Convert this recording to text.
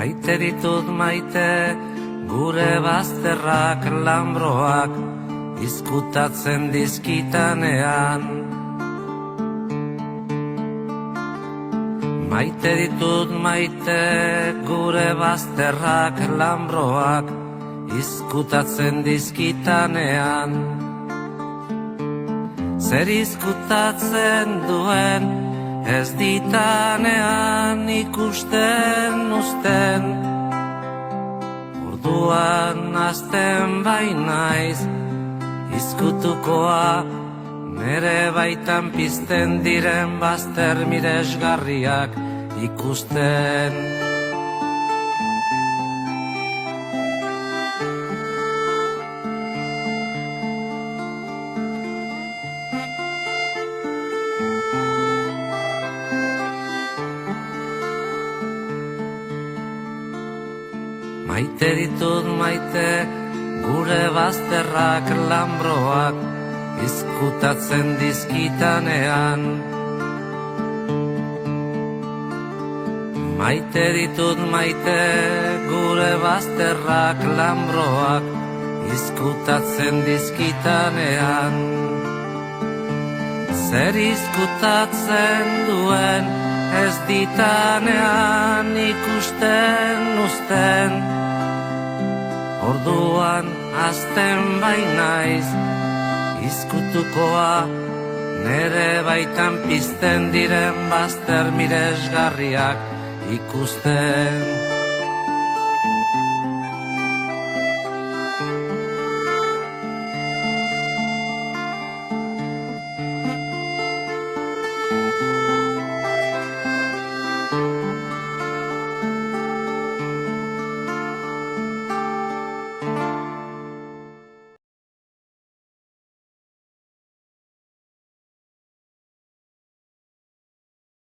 Maite ditut maite, gure bazterrak lambroak izkutatzen dizkitanean. Maite ditut maite, gure bazterrak lambroak izkutatzen dizkitanean. Zer izkutatzen duen, ez ditanean ikusten uzten. Orduan hasten bainaiz, izkutukoa, nere baitan pizten diren bazter miresgarriak ikusten. Maite ditut maite, gure bazterrak lambroak izkutatzen dizkitanean. Maite ditut maite, gure bazterrak lambroak izkutatzen dizkitanean. Zer izkutatzen duen, ez ditanean ikusten uzten. Orduan hasten bainaiz, izkutukoa, nere baitan pizten diren bazter miresgarriak ikusten.